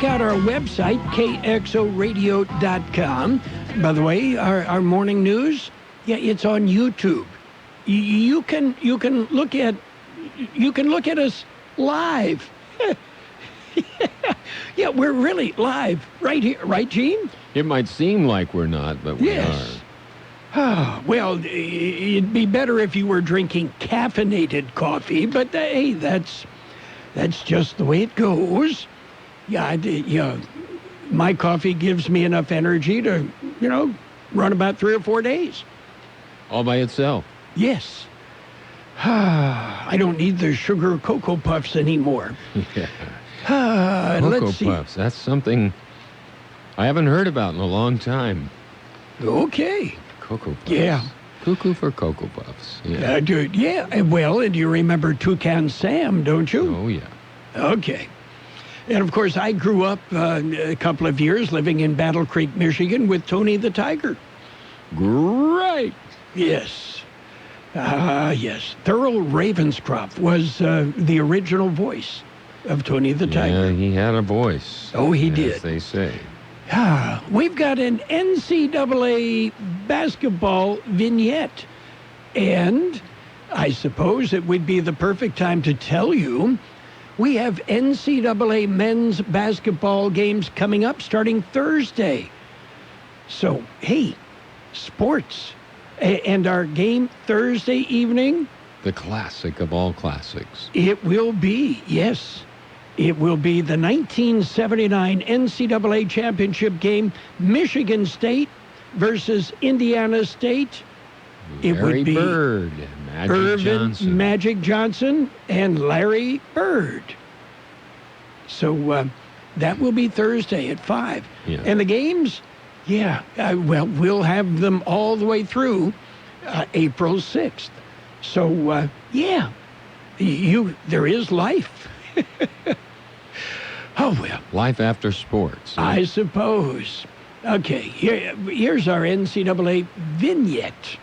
Got our website, kxoradio.com. By the way, our morning news, it's on YouTube. You can look at us live. Yeah, we're really live right here, right, Gene? It might seem like we're not, but we are. Well, it'd be better if you were drinking caffeinated coffee, but hey, that's just the way it goes. Yeah, my coffee gives me enough energy to, run about 3 or 4 days. All by itself? Yes. I don't need the sugar Cocoa Puffs anymore. Yeah. Let's see. Cocoa Puffs, that's something I haven't heard about in a long time. Okay. Cocoa Puffs. Yeah. Cuckoo for Cocoa Puffs. Yeah. Dude, yeah. Well, and you remember Toucan Sam, don't you? Oh, yeah. Okay. And, of course, I grew up a couple of years living in Battle Creek, Michigan with Tony the Tiger. Great. Yes. Yes. Thurl Ravenscroft was the original voice of Tony the Tiger. Yeah, he had a voice. Oh, he did. As they say. We've got an NCAA basketball vignette. And I suppose it would be the perfect time to tell you we have NCAA men's basketball games coming up starting Thursday. So, hey, sports. And our game Thursday evening? The classic of all classics. It will be, yes. It will be the 1979 NCAA championship game, Michigan State versus Indiana State. It would be Bird, Magic Johnson, and Larry Bird. So that will be Thursday at 5. Yeah. And the games, we'll have them all the way through April 6th. So, there is life. Oh, well. Life after sports. I suppose. Okay, here's our NCAA vignette.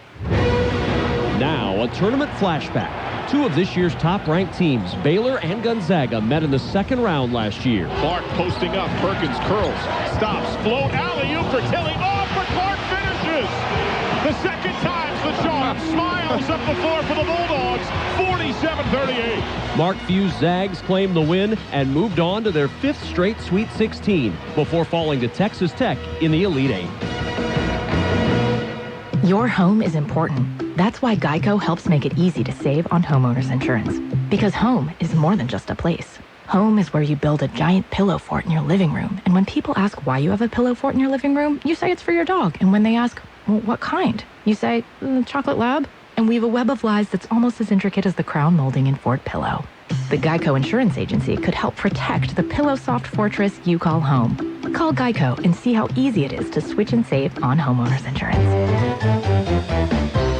Now, a tournament flashback. 2 of this year's top-ranked teams, Baylor and Gonzaga, met in the second round last year. Clark posting up. Perkins curls. Stops. Float. Alley-oop for Tilly. Oh, but Clark finishes! The second time the Sharks smiles up the floor for the Bulldogs. 47-38. Mark Few's Zags claimed the win and moved on to their 5th straight Sweet 16 before falling to Texas Tech in the Elite Eight. Your home is important. That's why Geico helps make it easy to save on homeowners insurance. Because home is more than just a place. Home is where you build a giant pillow fort in your living room. And when people ask why you have a pillow fort in your living room, you say it's for your dog. And when they ask, well, what kind? You say, chocolate lab. And weave a web of lies that's almost as intricate as the crown molding in Fort Pillow. The Geico Insurance Agency could help protect the pillow soft fortress you call home. Call Geico and see how easy it is to switch and save on homeowners insurance.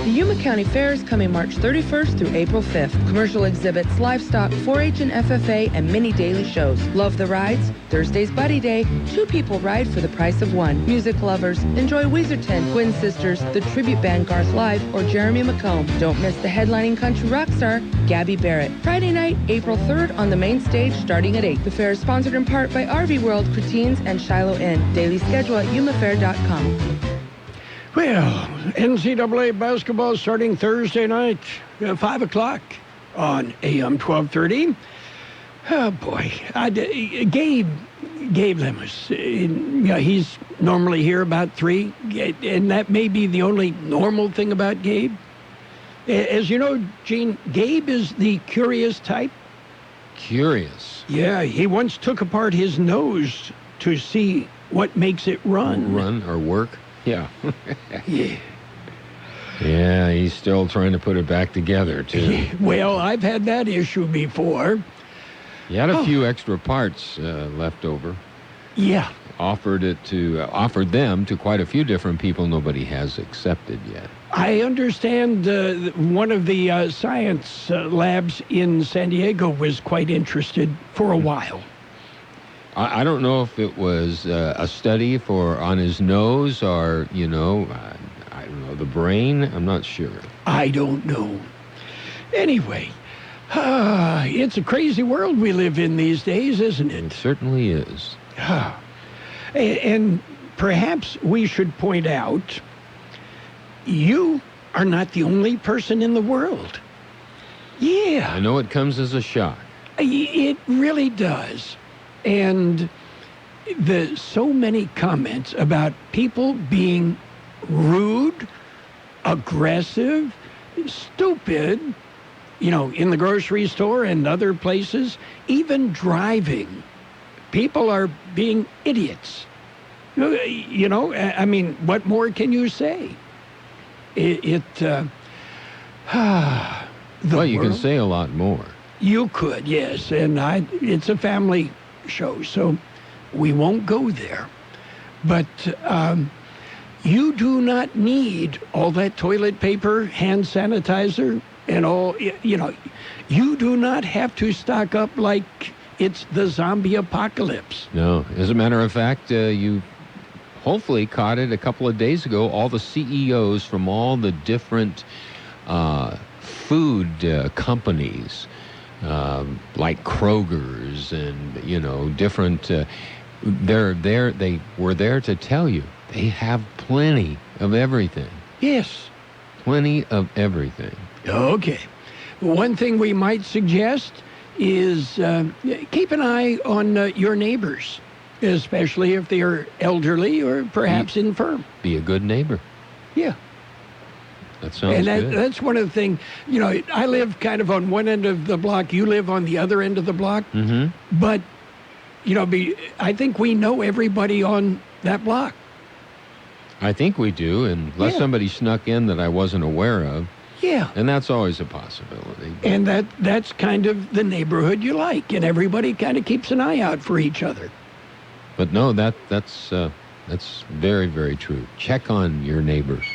The Yuma County Fair is coming March 31st through April 5th. Commercial exhibits, livestock, 4-H and FFA, and many daily shows. Love the rides? Thursday's Buddy Day. 2 people ride for the price of 1. Music lovers, enjoy Weezerton, Twin Sisters, the tribute band Garth Live, or Jeremy McComb. Don't miss the headlining country rock star, Gabby Barrett. Friday night, April 3rd on the main stage starting at 8. The fair is sponsored in part by RV World, Cretines, and Shiloh Inn. Daily schedule at yumafair.com. Well, NCAA basketball starting Thursday night, 5 o'clock on AM 1230. Oh, boy. Gabe Lemus, he's normally here about 3, and that may be the only normal thing about Gabe. As you know, Gene, Gabe is the curious type. Curious? Yeah, he once took apart his nose to see what makes it run. Run or work? Yeah. Yeah. Yeah, he's still trying to put it back together, too. Well, I've had that issue before. He had a few extra parts left over. Yeah. Offered them to quite a few different people nobody has accepted yet. I understand one of the science labs in San Diego was quite interested for a while. I don't know if it was a study on his nose or, I don't know, the brain. I'm not sure. I don't know. Anyway, it's a crazy world we live in these days, isn't it? It certainly is. And perhaps we should point out, you are not the only person in the world. Yeah. I know it comes as a shock. It really does. And so many comments about people being rude, aggressive, stupid, in the grocery store and other places, even driving. People are being idiots. I mean, what more can you say? You can say a lot more. You could, yes. And it's a family show, so we won't go there. But you do not need all that toilet paper, hand sanitizer, and all, you do not have to stock up like it's the zombie apocalypse. No. As a matter of fact, you hopefully caught it a couple of days ago. All the CEOs from all the different food companies, like Kroger's and, different, they were there to tell you they have plenty of everything. Yes. Plenty of everything. Okay. One thing we might suggest is keep an eye on your neighbors, especially if they are elderly or perhaps infirm. Be a good neighbor. Yeah. That sounds good. That's one of the things, I live kind of on one end of the block. You live on the other end of the block. Mm-hmm. But, I think we know everybody on that block. I think we do, unless somebody snuck in that I wasn't aware of. Yeah. And that's always a possibility. And that's kind of the neighborhood you like, and everybody kind of keeps an eye out for each other. But no, that's very, very true. Check on your neighbors.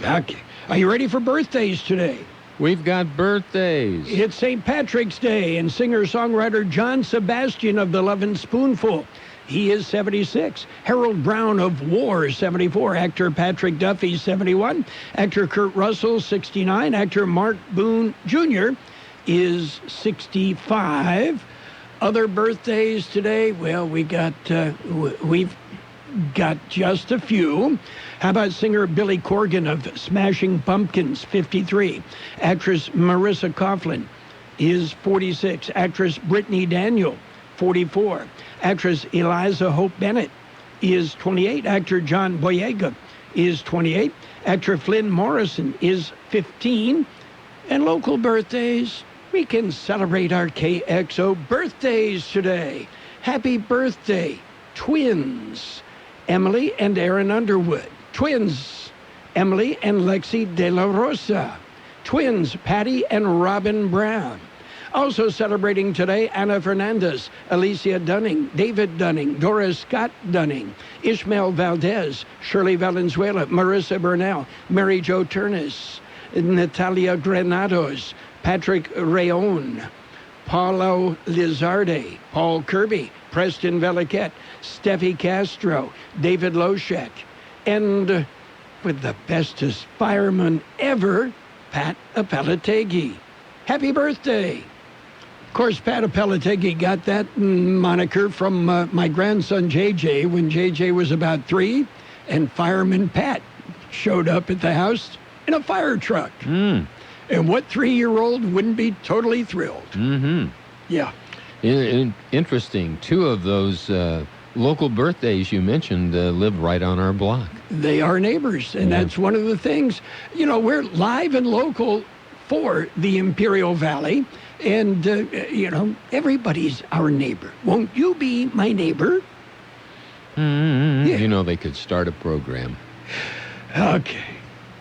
Okay. Are you ready for birthdays today? We've got birthdays. It's St. Patrick's Day, and singer-songwriter John Sebastian of the Lovin' Spoonful. He is 76. Harold Brown of War, 74. Actor Patrick Duffy, 71. Actor Kurt Russell, 69. Actor Mark Boone Jr. is 65. Other birthdays today, well, we've got just a few. How about singer Billy Corgan of Smashing Pumpkins, 53. Actress Marissa Coughlan is 46. Actress Brittany Daniel, 44. Actress Eliza Hope Bennett is 28. Actor John Boyega is 28. Actor Flynn Morrison is 15. And local birthdays, we can celebrate our KXO birthdays today. Happy birthday, twins, Emily and Aaron Underwood. Twins, Emily and Lexi De La Rosa. Twins, Patty and Robin Brown. Also celebrating today, Anna Fernandez, Alicia Dunning, David Dunning, Doris Scott Dunning, Ishmael Valdez, Shirley Valenzuela, Marissa Burnell, Mary Jo Turnus, Natalia Granados, Patrick Rayon, Paulo Lizarde, Paul Kirby, Preston Veliquette, Steffi Castro, David Loshek, and with the bestest fireman ever, Pat Apalategui. Happy birthday! Of course, Pat Apalategui got that moniker from my grandson JJ when JJ was about 3, and Fireman Pat showed up at the house in a fire truck. And what 3-year-old wouldn't be totally thrilled? Mm-hmm. Yeah. Interesting. 2 of those local birthdays you mentioned live right on our block. They are neighbors, and that's one of the things. We're live and local for the Imperial Valley, and, everybody's our neighbor. Won't you be my neighbor? Mm-hmm. Yeah. They could start a program. Okay.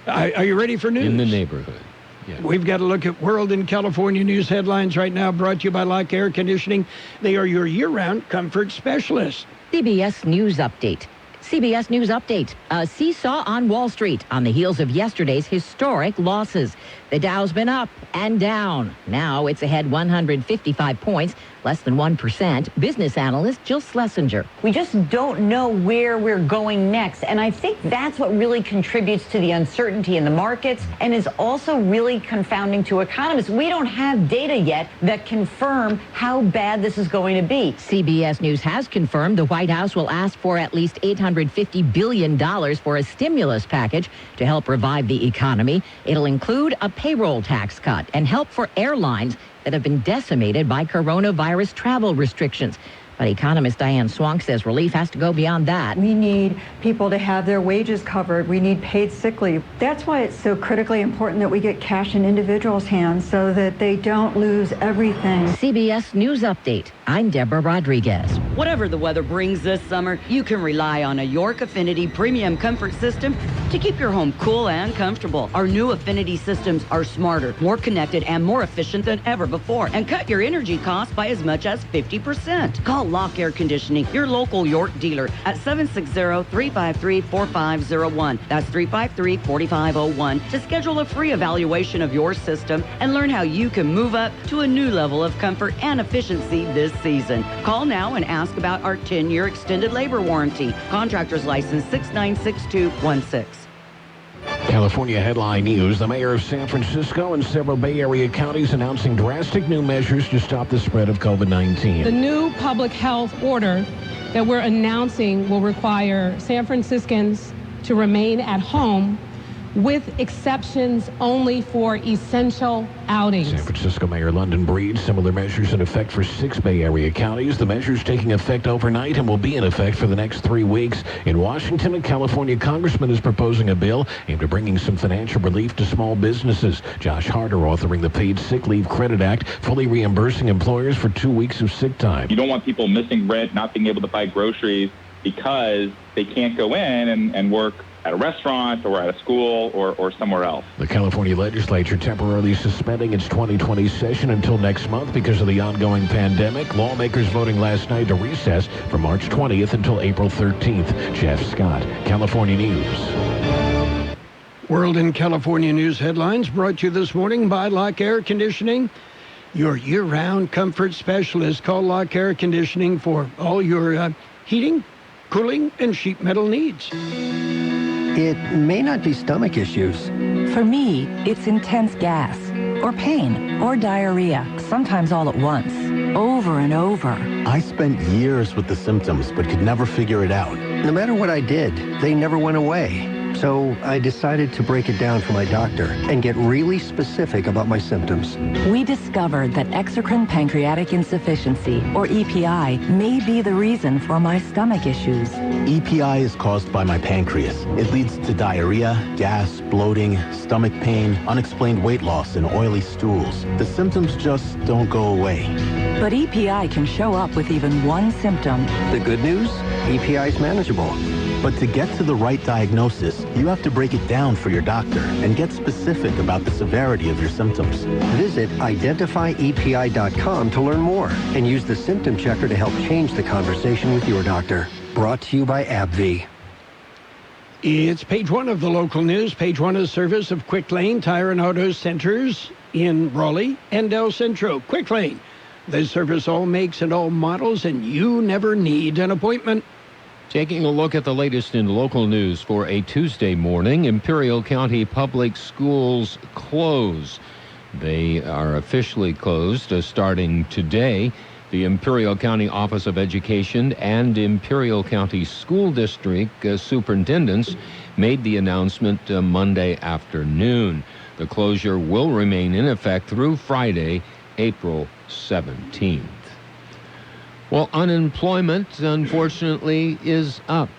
Are you ready for news? In the neighborhood. Yeah. We've got to look at World and California news headlines right now, brought to you by Lock Air Conditioning. They are your year-round comfort specialists. CBS News Update. CBS News Update. A seesaw on Wall Street on the heels of yesterday's historic losses. The Dow's been up and down. Now it's ahead 155 points. less than 1%. Business analyst Jill Schlesinger. We just don't know where we're going next. And I think that's what really contributes to the uncertainty in the markets and is also really confounding to economists. We don't have data yet that confirm how bad this is going to be. CBS News has confirmed the White House will ask for at least $850 billion for a stimulus package to help revive the economy. It'll include a payroll tax cut and help for airlines that have been decimated by coronavirus travel restrictions. But economist Diane Swank says relief has to go beyond that. We need people to have their wages covered. We need paid sick leave. That's why it's so critically important that we get cash in individuals' hands so that they don't lose everything. CBS News Update. I'm Deborah Rodriguez. Whatever the weather brings this summer, you can rely on a York Affinity Premium Comfort System to keep your home cool and comfortable. Our new Affinity systems are smarter, more connected, and more efficient than ever before, and cut your energy costs by as much as 50%. Call Lock Air Conditioning, your local York dealer, at 760-353-4501. That's 353-4501 to schedule a free evaluation of your system and learn how you can move up to a new level of comfort and efficiency this season. Call now and ask about our 10-year extended labor warranty. Contractor's license 696216. California headline news. The mayor of San Francisco and several Bay Area counties announcing drastic new measures to stop the spread of COVID-19. The new public health order that we're announcing will require San Franciscans to remain at home with exceptions only for essential outings. San Francisco Mayor London Breed, similar measures in effect for 6 Bay Area counties. The measures taking effect overnight and will be in effect for the next 3 weeks. In Washington, a California congressman is proposing a bill aimed at bringing some financial relief to small businesses. Josh Harder authoring the Paid Sick Leave Credit Act, fully reimbursing employers for 2 weeks of sick time. You don't want people missing rent, not being able to buy groceries because they can't go in and work at a restaurant or at a school or somewhere else. The California legislature temporarily suspending its 2020 session until next month because of the ongoing pandemic. Lawmakers voting last night to recess from March 20th until April 13th. Jeff Scott, California News. World and California News headlines brought to you this morning by Lock Air Conditioning, your year-round comfort specialist. Call Lock Air Conditioning for all your heating, cooling, and sheet metal needs. It may not be stomach issues. For me, it's intense gas, or pain, or diarrhea, sometimes all at once, over and over. I spent years with the symptoms, but could never figure it out. No matter what I did, they never went away. So I decided to break it down for my doctor and get really specific about my symptoms. We discovered that exocrine pancreatic insufficiency, or EPI, may be the reason for my stomach issues. EPI is caused by my pancreas. It leads to diarrhea, gas, bloating, stomach pain, unexplained weight loss, and oily stools. The symptoms just don't go away. But EPI can show up with even one symptom. The good news? EPI is manageable. But to get to the right diagnosis, you have to break it down for your doctor and get specific about the severity of your symptoms. Visit identifyepi.com to learn more and use the symptom checker to help change the conversation with your doctor. Brought to you by AbbVie. It's page one of the local news. Page one is service of Quick Lane Tire and Auto Centers in Raleigh and El Centro. Quick Lane. They service all makes and all models, and you never need an appointment. Taking a look at the latest in local news for a Tuesday morning, Imperial County Public Schools close. They are officially closed starting today. The Imperial County Office of Education and Imperial County School District superintendents made the announcement Monday afternoon. The closure will remain in effect through Friday, April 17th. Well, unemployment, unfortunately, is up.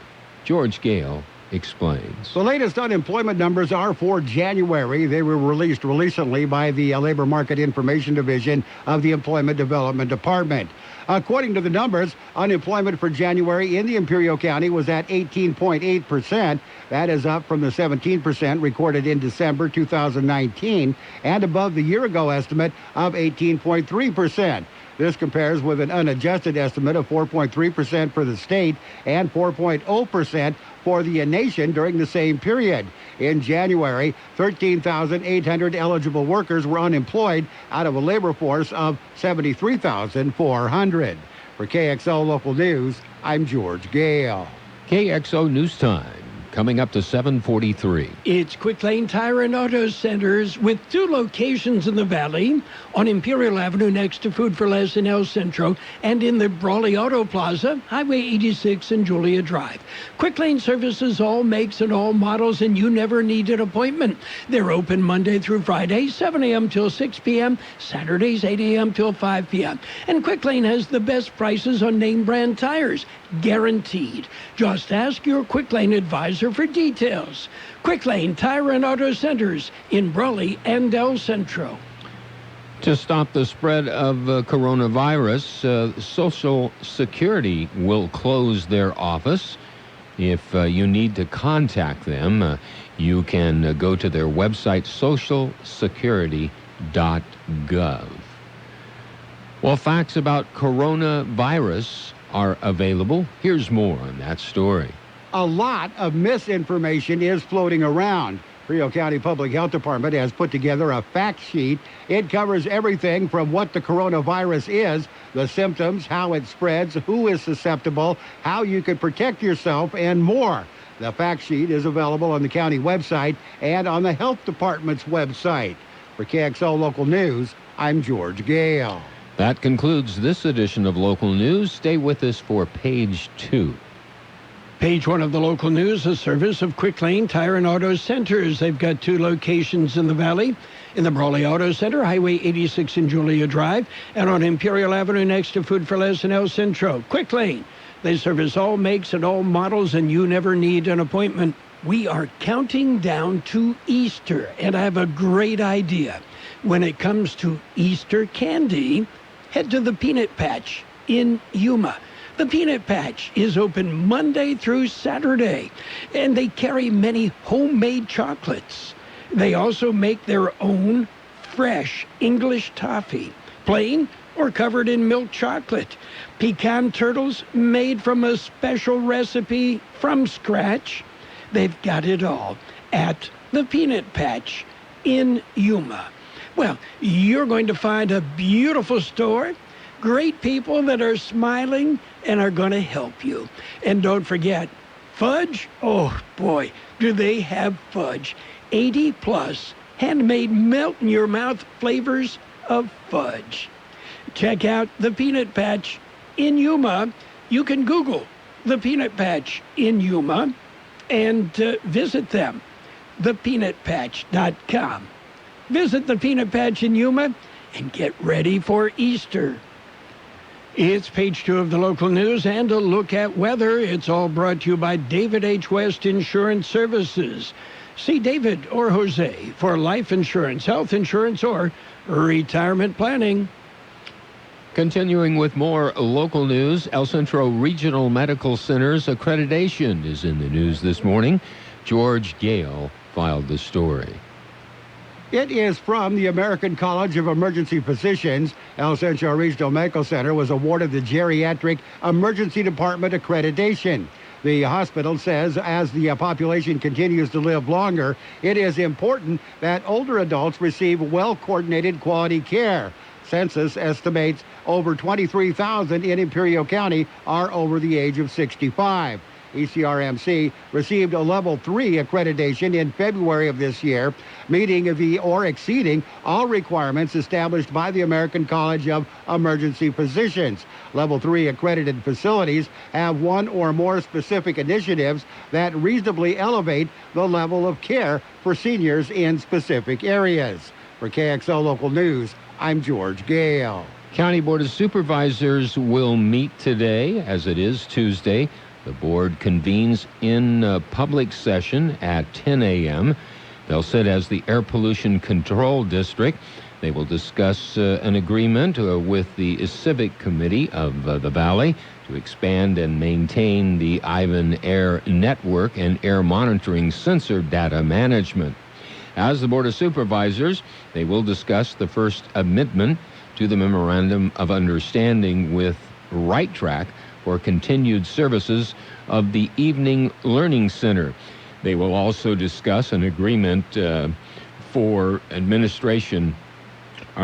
George Gale explains. The latest unemployment numbers are for January. They were released recently by the Labor Market Information Division of the Employment Development Department. According to the numbers, unemployment for January in the Imperial County was at 18.8%. That is up from the 17% recorded in December 2019 and above the year-ago estimate of 18.3%. This compares with an unadjusted estimate of 4.3% for the state and 4.0% for the nation during the same period. In January, 13,800 eligible workers were unemployed out of a labor force of 73,400. For KXO Local News, I'm George Gale. KXO News Time. Coming up to 7:43. It's Quick Lane Tire and Auto Centers with 2 locations in the Valley, on Imperial Avenue next to Food for Less in El Centro, and in the Brawley Auto Plaza, Highway 86 and Julia Drive. Quick Lane services all makes and all models, and you never need an appointment. They're open Monday through Friday, 7 a.m. till 6 p.m., Saturdays 8 a.m. till 5 p.m. And Quick Lane has the best prices on name brand tires, guaranteed. Just ask your Quick Lane advisor for details. Quick Lane Tire and Auto Centers in Brawley and El Centro. To stop the spread of coronavirus, Social Security will close their office. If you need to contact them, you can go to their website, socialsecurity.gov. Well, facts about coronavirus are available. Here's more on that story. A lot of misinformation is floating around. Frio County Public Health Department has put together a fact sheet. It covers everything from what the coronavirus is, the symptoms, how it spreads, who is susceptible, how you can protect yourself, and more. The fact sheet is available on the county website and on the health department's website. For KXO Local News, I'm George Gale. That concludes this edition of Local News. Stay with us for Page 2. Page 1 of the Local News, a service of Quick Lane Tire and Auto Centers. They've got 2 locations in the Valley, in the Brawley Auto Center, Highway 86 and Julia Drive, and on Imperial Avenue next to Food for Less in El Centro. Quick Lane. They service all makes and all models, and you never need an appointment. We are counting down to Easter, and I have a great idea. When it comes to Easter candy, head to the Peanut Patch in Yuma. The Peanut Patch is open Monday through Saturday, and they carry many homemade chocolates. They also make their own fresh English toffee, plain or covered in milk chocolate. Pecan turtles made from a special recipe from scratch. They've got it all at the Peanut Patch in Yuma. Well, you're going to find a beautiful store, great people that are smiling and are going to help you. And don't forget, fudge? Oh, boy, do they have fudge. 80-plus handmade melt-in-your-mouth flavors of fudge. Check out the Peanut Patch in Yuma. You can Google the Peanut Patch in Yuma and visit them, thepeanutpatch.com. Visit the Peanut Patch in Yuma and get ready for Easter. It's Page 2 of the Local News and a look at weather. It's all brought to you by David H. West Insurance Services. See David or Jose for life insurance, health insurance, or retirement planning. Continuing with more local news, El Centro Regional Medical Center's accreditation is in the news this morning. George Gale filed the story. It is from the American College of Emergency Physicians. El Centro Regional Medical Center was awarded the Geriatric Emergency Department accreditation. The hospital says as the population continues to live longer, it is important that older adults receive well-coordinated quality care. Census estimates over 23,000 in Imperial County are over the age of 65. ECRMC received a Level 3 accreditation in February of this year, meeting or exceeding all requirements established by the American College of Emergency Physicians. Level 3 accredited facilities have one or more specific initiatives that reasonably elevate the level of care for seniors in specific areas. For KXO Local News, I'm George Gale. County Board of Supervisors will meet today, as it is Tuesday. The board convenes in public session at 10 a.m. They'll sit as the Air Pollution Control District. They will discuss an agreement with the Civic Committee of the Valley to expand and maintain the Ivan Air Network and air monitoring sensor data management. As the Board of Supervisors, they will discuss the first amendment to the Memorandum of Understanding with Right Track for continued services of the Evening Learning Center. They will also discuss an agreement for administration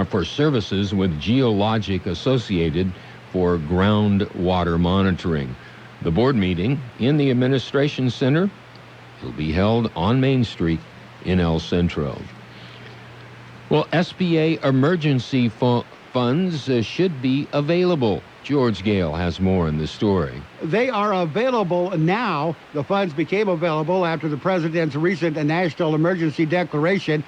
for services with Geologic Associated for groundwater monitoring. The board meeting in the Administration Center will be held on Main Street in El Centro. Well, SBA emergency funds should be available. George Gale has more in the story. They are available now. The funds became available after the president's recent national emergency declaration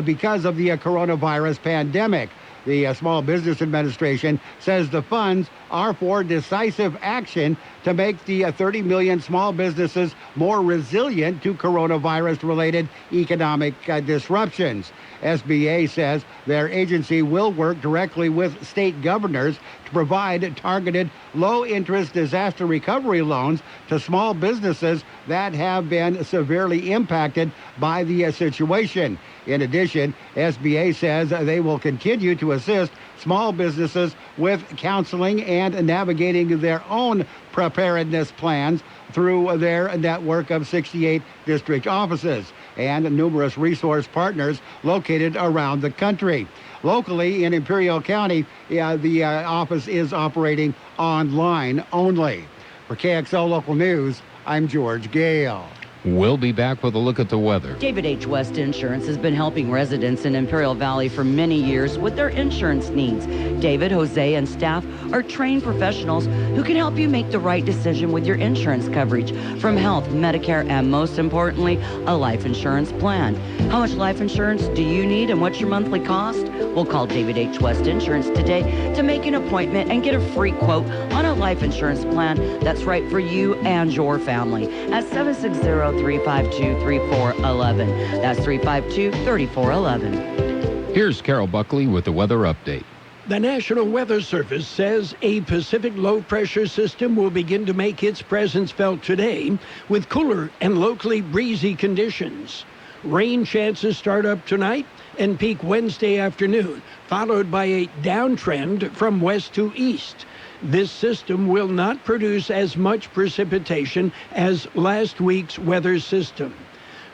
because of the coronavirus pandemic. The Small Business Administration says the funds are for decisive action to make the 30 million small businesses more resilient to coronavirus-related economic disruptions. SBA says their agency will work directly with state governors to provide targeted low-interest disaster recovery loans to small businesses that have been severely impacted by the situation. In addition, SBA says they will continue to assist small businesses with counseling and navigating their own preparedness plans through their network of 68 district offices and numerous resource partners located around the country. Locally in Imperial County, the office is operating online only. For KXO Local News, I'm George Gale. We'll be back with a look at the weather. David H. West Insurance has been helping residents in Imperial Valley for many years with their insurance needs. David, Jose, and staff are trained professionals who can help you make the right decision with your insurance coverage, from health, Medicare, and most importantly, a life insurance plan. How much life insurance do you need and what's your monthly cost? We'll call David H. West Insurance today to make an appointment and get a free quote on a life insurance plan that's right for you and your family at 760-352-3411. That's 352-3411. Here's Carroll Buckley with the weather update. The National Weather Service says a Pacific low-pressure system will begin to make its presence felt today with cooler and locally breezy conditions. Rain chances start up tonight and peak Wednesday afternoon, followed by a downtrend from west to east. This system will not produce as much precipitation as last week's weather system.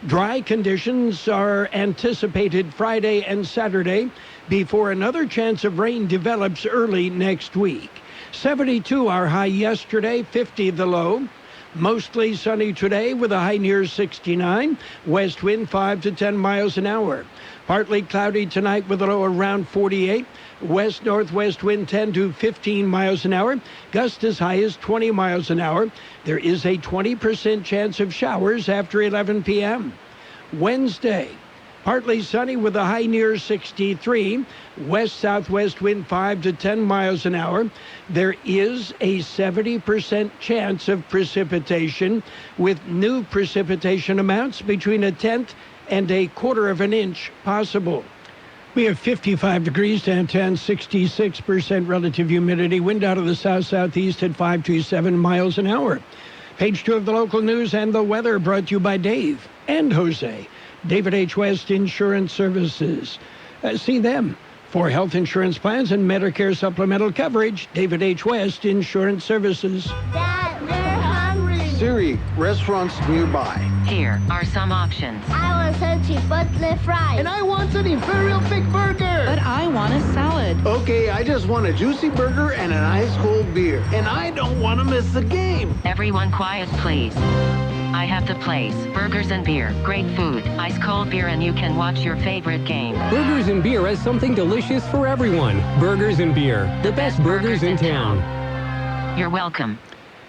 Dry conditions are anticipated Friday and Saturday before another chance of rain develops early next week. 72 our high yesterday, 50 the low. Mostly sunny today with a high near 69. West wind 5 to 10 miles an hour. Partly cloudy tonight with a low around 48. West-northwest wind 10 to 15 miles an hour. Gust as high as 20 miles an hour. There is a 20% chance of showers after 11 p.m. Wednesday, partly sunny with a high near 63. West-southwest wind 5 to 10 miles an hour. There is a 70% chance of precipitation with new precipitation amounts between a tenth and a quarter of an inch possible. We have 55 degrees downtown, 66% relative humidity, wind out of the south-southeast at 5 to 7 miles an hour. Page 2 of the local news and the weather brought to you by Dave and Jose. David H. West Insurance Services. See them for health insurance plans and Medicare supplemental coverage. David H. West Insurance Services. Dad, we're hungry. Siri, restaurants nearby. Here are some options. I want some chipotle fries. And I want an Imperial Big Burger. But I want a salad. Okay, I just want a juicy burger and an ice cold beer. And I don't want to miss the game. Everyone quiet, please. I have the place. Burgers and beer. Great food. Ice cold beer, and you can watch your favorite game. Burgers and Beer has something delicious for everyone. Burgers and Beer. The best burgers in town. You're welcome.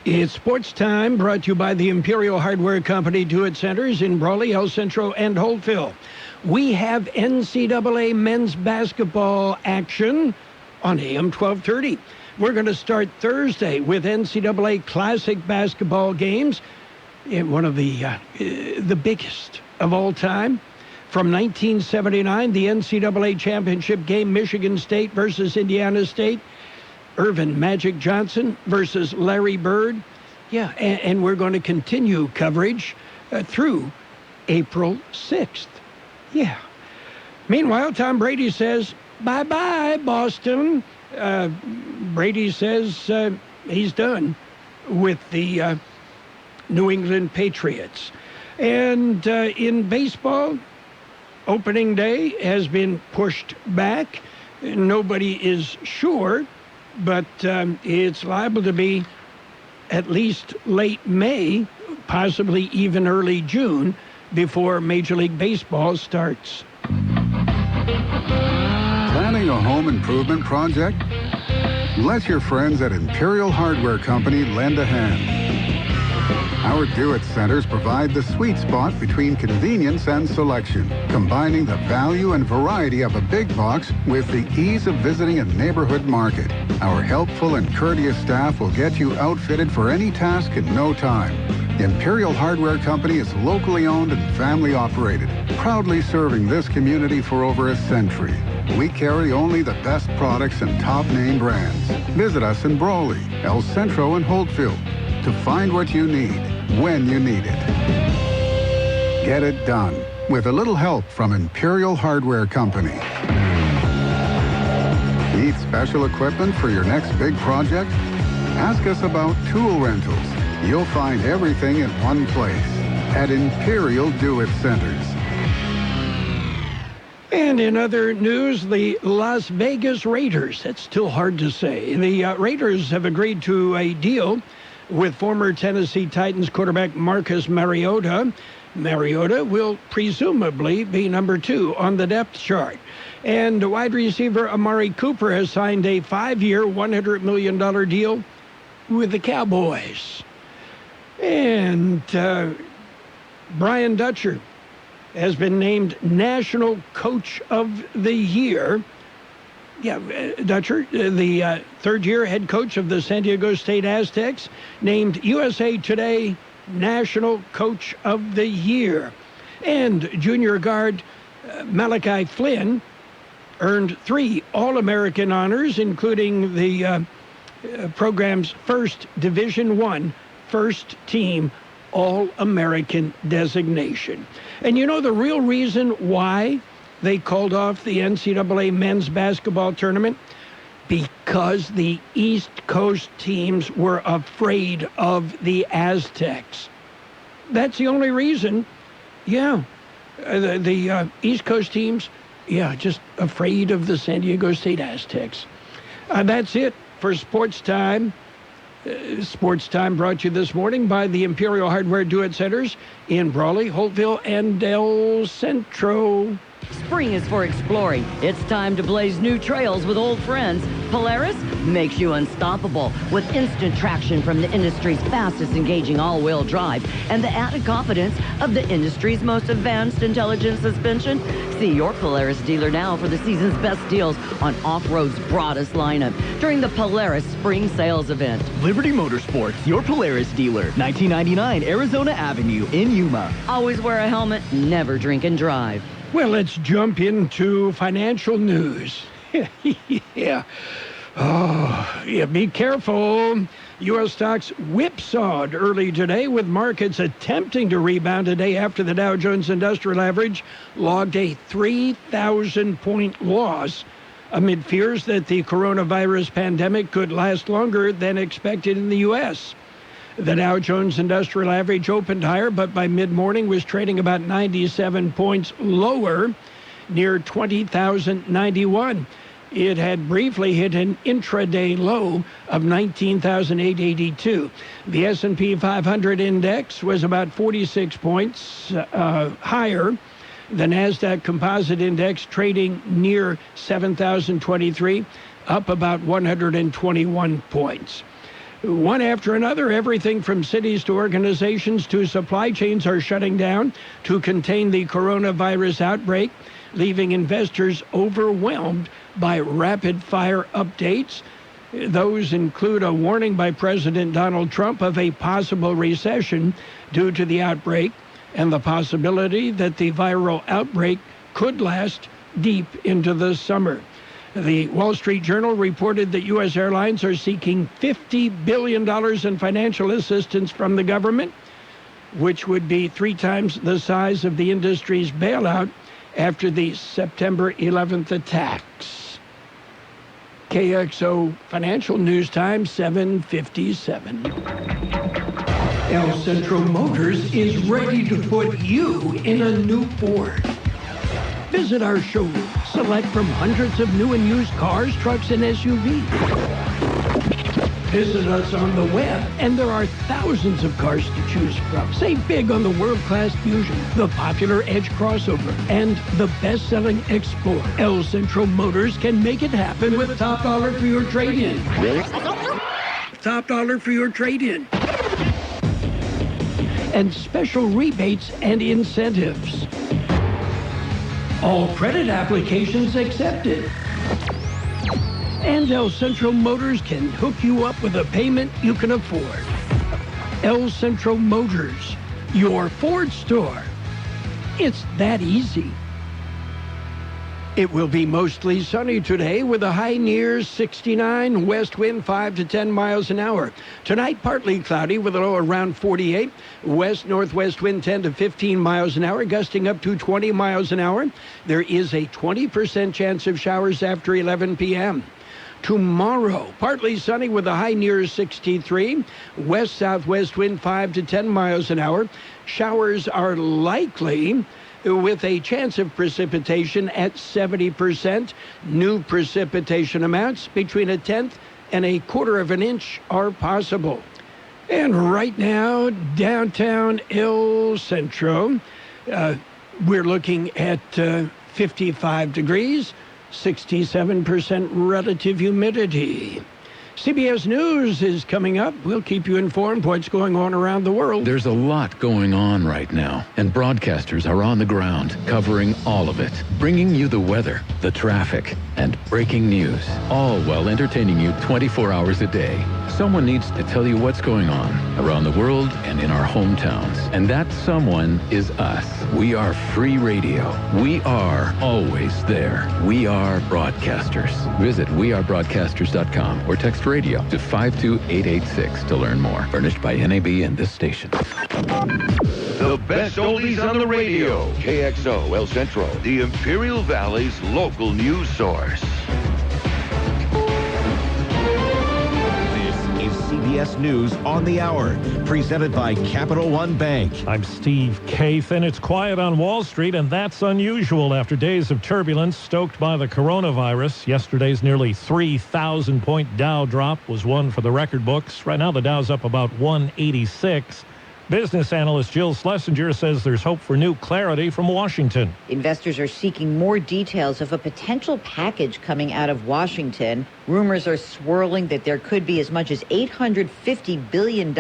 It's sports time, brought to you by the Imperial Hardware Company Do-It Centers in Brawley, El Centro, and Holtville. We have NCAA men's basketball action on AM 1230. We're going to start Thursday with NCAA Classic basketball games. One of the biggest of all time. From 1979, the NCAA championship game, Michigan State versus Indiana State. Irvin Magic Johnson versus Larry Bird. Yeah, and we're going to continue coverage through April 6th. Yeah. Meanwhile, Tom Brady says bye-bye, Boston. Brady says he's done with the New England Patriots. And in baseball, opening day has been pushed back. Nobody is sure, but it's liable to be at least late May, possibly even early June, before Major League Baseball starts. Planning a home improvement project? Let your friends at Imperial Hardware Company lend a hand. Our do-it centers provide the sweet spot between convenience and selection, combining the value and variety of a big box with the ease of visiting a neighborhood market. Our helpful and courteous staff will get you outfitted for any task in no time. Imperial Hardware Company is locally owned and family operated, proudly serving this community for over a century. We carry only the best products and top name brands. Visit us in Brawley, El Centro, and Holtfield to find what you need when you need it. Get it done with a little help from Imperial Hardware Company. Need special equipment for your next big project? Ask us about tool rentals. You'll find everything in one place at Imperial Do-It Centers. And in other news, the Las Vegas Raiders, that's still hard to say. The Raiders have agreed to a deal with former Tennessee Titans quarterback Marcus Mariota. Mariota will presumably be number 2 on the depth chart. And wide receiver Amari Cooper has signed a 5-year, $100 million deal with the Cowboys. And Brian Dutcher has been named National Coach of the Year. Yeah, Dutcher, the third-year head coach of the San Diego State Aztecs, named USA Today National Coach of the Year. And junior guard Malachi Flynn earned 3 All-American honors, including the program's first Division I first team All-American designation. And you know the real reason why they called off the NCAA men's basketball tournament? Because the East Coast teams were afraid of the Aztecs. That's the only reason. Yeah, the East Coast teams, just afraid of the San Diego State Aztecs. That's it for Sports Time. Sports Time brought to you this morning by the Imperial Hardware Do-It Centers in Brawley, Holtville, and El Centro. Spring is for exploring. It's time to blaze new trails with old friends. Polaris makes you unstoppable with instant traction from the industry's fastest engaging all-wheel drive and the added confidence of the industry's most advanced intelligent suspension. See your Polaris dealer now for the season's best deals on off-road's broadest lineup during the Polaris Spring Sales Event. Liberty Motorsports, your Polaris dealer, 1999 Arizona Avenue in Yuma. Always wear a helmet, never drink and drive. Well, let's jump into financial news. Yeah. Oh, yeah, be careful. U.S. stocks whipsawed early today with markets attempting to rebound a day after the Dow Jones Industrial Average logged a 3,000-point loss amid fears that the coronavirus pandemic could last longer than expected in the U.S. The Dow Jones Industrial Average opened higher, but by mid-morning was trading about 97 points lower, near 20,091. It had briefly hit an intraday low of 19,882. The S&P 500 index was about 46 points higher. The NASDAQ Composite Index trading near 7,023, up about 121 points. One after another, everything from cities to organizations to supply chains are shutting down to contain the coronavirus outbreak, leaving investors overwhelmed by rapid-fire updates. Those include a warning by President Donald Trump of a possible recession due to the outbreak and the possibility that the viral outbreak could last deep into the summer. The Wall Street Journal reported that U.S. airlines are seeking $50 billion in financial assistance from the government, which would be 3 times the size of the industry's bailout after the September 11th attacks. KXO Financial News Time, 7:57. El Centro Motors is ready to put you in a new Ford. Visit our showroom. Select from hundreds of new and used cars, trucks, and SUVs. Visit us on the web, and there are thousands of cars to choose from. Save big on the world-class Fusion, the popular Edge crossover, and the best-selling Explorer. El Centro Motors can make it happen with top dollar for your trade-in. Top dollar for your trade-in. And special rebates and incentives. All credit applications accepted. And El Centro Motors can hook you up with a payment you can afford. El Centro Motors, your Ford store. It's that easy. It will be mostly sunny today with a high near 69, west wind 5 to 10 miles an hour. Tonight, partly cloudy with a low around 48, west-northwest wind 10 to 15 miles an hour, gusting up to 20 miles an hour. There is a 20% chance of showers after 11 p.m. Tomorrow, partly sunny with a high near 63, west-southwest wind 5 to 10 miles an hour. Showers are likely with a chance of precipitation at 70%. New precipitation amounts between a tenth and a quarter of an inch are possible. And right now, downtown El Centro, we're looking at 55 degrees, 67% relative humidity. CBS News is coming up. We'll keep you informed what's going on around the world. There's a lot going on right now, and broadcasters are on the ground covering all of it, bringing you the weather, the traffic, and breaking news, all while entertaining you 24 hours a day. Someone needs to tell you what's going on around the world and in our hometowns, and that someone is us. We are free radio. We are always there. We are broadcasters. Visit wearebroadcasters.com or text radio to 52886 to learn more. Furnished by NAB and this station. The best oldies on the radio. KXO El Centro, the Imperial Valley's local news source. CBS News on the Hour, presented by Capital One Bank. I'm Steve Kathan. It's quiet on Wall Street, and that's unusual after days of turbulence stoked by the coronavirus. Yesterday's nearly 3,000-point Dow drop was one for the record books. Right now, the Dow's up about 186. Business analyst Jill Schlesinger says there's hope for new clarity from Washington. Investors are seeking more details of a potential package coming out of Washington. Rumors are swirling that there could be as much as $850 billion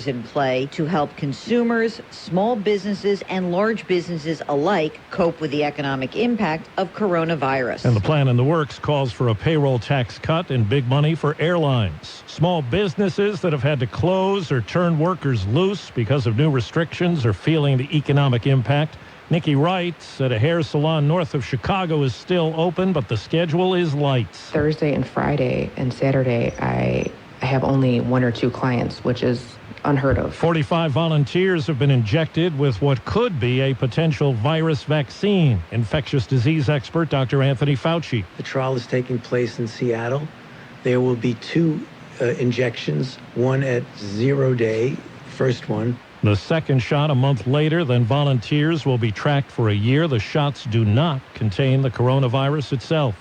in play to help consumers, small businesses, and large businesses alike cope with the economic impact of coronavirus. And the plan in the works calls for a payroll tax cut and big money for airlines. Small businesses that have had to close or turn workers loose because of new restrictions are feeling the economic impact. Nikki Wright at a hair salon north of Chicago is still open, but the schedule is light. Thursday and Friday and Saturday, I have only one or two clients, which is unheard of. 45 volunteers have been injected with what could be a potential virus vaccine. Infectious disease expert Dr. Anthony Fauci. The trial is taking place in Seattle. There will be two injections, one at 0 day, first one. The second shot a month later, then volunteers will be tracked for a year. The shots do not contain the coronavirus itself.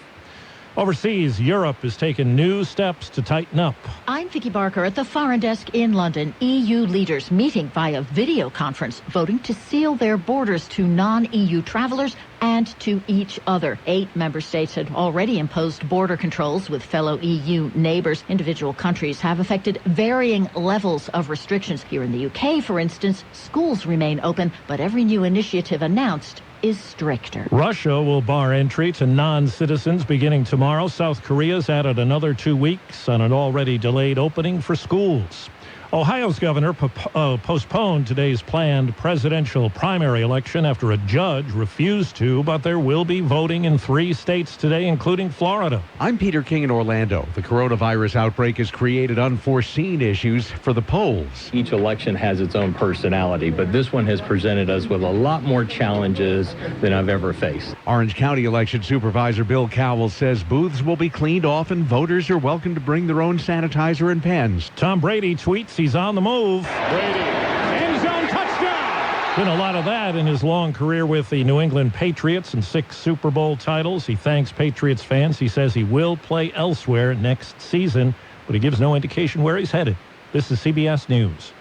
Overseas, Europe has taken new steps to tighten up. I'm Vicky Barker at the Foreign Desk in London. EU leaders meeting via video conference, voting to seal their borders to non-EU travelers and to each other. 8 member states had already imposed border controls with fellow EU neighbors. Individual countries have affected varying levels of restrictions. Here in the UK, for instance, schools remain open, but every new initiative announced is stricter. Russia will bar entry to non-citizens beginning tomorrow. South Korea's added another 2 weeks on an already delayed opening for schools. Ohio's governor postponed today's planned presidential primary election after a judge refused to, but there will be voting in 3 states today, including Florida. I'm Peter King in Orlando. The coronavirus outbreak has created unforeseen issues for the polls. Each election has its own personality, but this one has presented us with a lot more challenges than I've ever faced. Orange County Election Supervisor Bill Cowell says booths will be cleaned off and voters are welcome to bring their own sanitizer and pens. Tom Brady tweets he's on the move. Brady, end zone touchdown! Been a lot of that in his long career with the New England Patriots and 6 Super Bowl titles. He thanks Patriots fans. He says he will play elsewhere next season, but he gives no indication where he's headed. This is CBS News.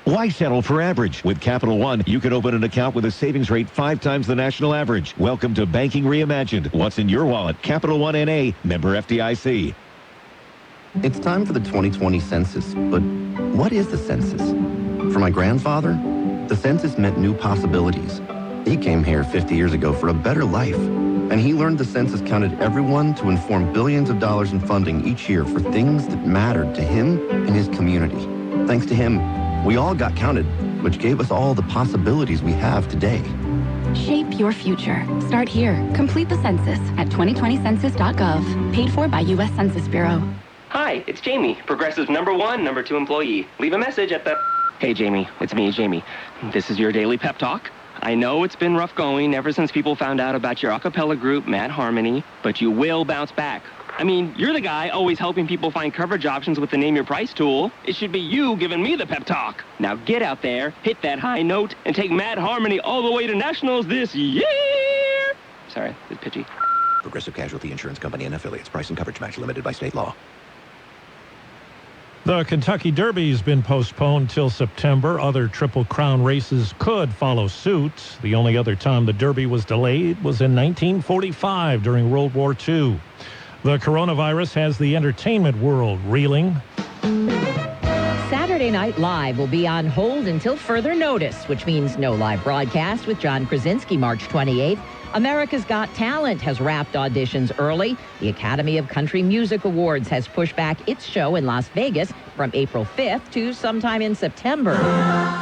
Why settle for average? With Capital One, you can open an account with a savings rate 5 times the national average. Welcome to Banking Reimagined. What's in your wallet? Capital One N.A., member FDIC. It's time for the 2020 census, but what is the census? For my grandfather, the census meant new possibilities. He came here 50 years ago for a better life, and he learned the census counted everyone to inform billions of dollars in funding each year for things that mattered to him and his community. Thanks to him, we all got counted, which gave us all the possibilities we have today. Shape your future. Start here. Complete the census at 2020census.gov. Paid for by U.S. Census Bureau. Hi, it's Jamie, Progressive's #1, #2 employee. Leave a message at the... Hey, Jamie, it's me, Jamie. This is your daily pep talk. I know it's been rough going ever since people found out about your a cappella group, Mad Harmony, but you will bounce back. I mean, you're the guy always helping people find coverage options with the Name Your Price tool. It should be you giving me the pep talk. Now get out there, hit that high note, and take Mad Harmony all the way to nationals this year. Sorry, it's pitchy. Progressive Casualty Insurance Company and affiliates. Price and coverage match limited by state law. The Kentucky Derby's been postponed till September. Other Triple Crown races could follow suit. The only other time the Derby was delayed was in 1945 during World War II. The coronavirus has the entertainment world reeling. Saturday Night Live will be on hold until further notice, which means no live broadcast with John Krasinski March 28th. America's Got Talent has wrapped auditions early. The Academy of Country Music Awards has pushed back its show in Las Vegas from April 5th to sometime in September.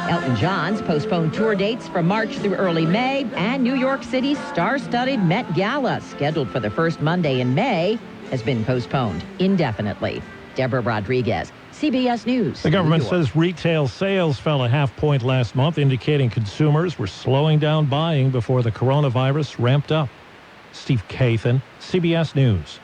Elton John's postponed tour dates from March through early May, and New York City's star-studded Met Gala, scheduled for the first Monday in May, has been postponed indefinitely. Deborah Rodriguez, CBS News. The government says retail sales fell a half point last month, indicating consumers were slowing down buying before the coronavirus ramped up. Steve Kathan, CBS News.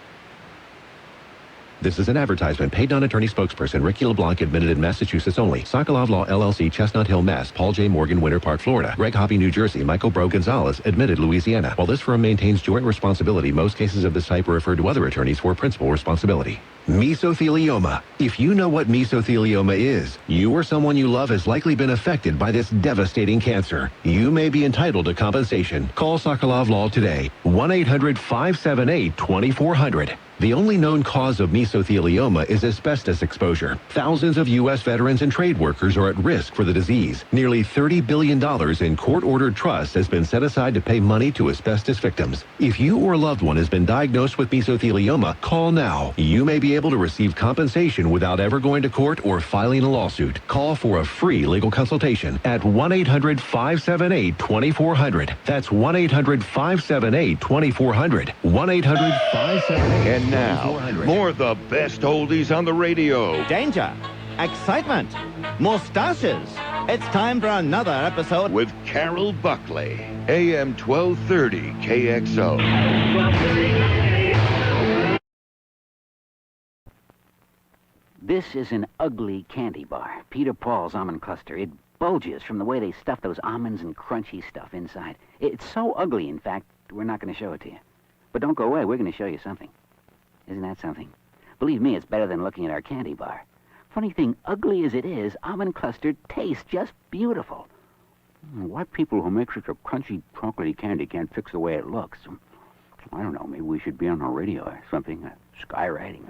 This is an advertisement. Paid non-attorney spokesperson Ricky LeBlanc admitted in Massachusetts only. Sokolov Law LLC, Chestnut Hill, Mass. Paul J. Morgan, Winter Park, Florida. Greg Hoppy, New Jersey. Michael Bro Gonzalez, admitted Louisiana. While this firm maintains joint responsibility, most cases of this type are referred to other attorneys for principal responsibility. Mesothelioma. If you know what mesothelioma is, you or someone you love has likely been affected by this devastating cancer. You may be entitled to compensation. Call Sokolov Law today. 1-800-578-2400. The only known cause of mesothelioma is asbestos exposure. Thousands of U.S. veterans and trade workers are at risk for the disease. Nearly $30 billion in court-ordered trust has been set aside to pay money to asbestos victims. If you or a loved one has been diagnosed with mesothelioma, call now. You may be able to receive compensation without ever going to court or filing a lawsuit. Call for a free legal consultation at 1-800-578-2400. That's 1-800-578-2400. 1-800-578-2400. And now, more of the best oldies on the radio. Danger, excitement, mustaches. It's time for another episode with Carroll Buckley, AM 1230 KXO. This is an ugly candy bar, Peter Paul's almond cluster. It bulges from the way they stuff those almonds and crunchy stuff inside. It's so ugly, in fact, we're not going to show it to you. But don't go away, we're going to show you something. Isn't that something? Believe me, it's better than looking at our candy bar. Funny thing, ugly as it is, almond cluster tastes just beautiful. Why people who make such a crunchy, chocolatey candy can't fix the way it looks? I don't know, maybe we should be on the radio or something, skywriting.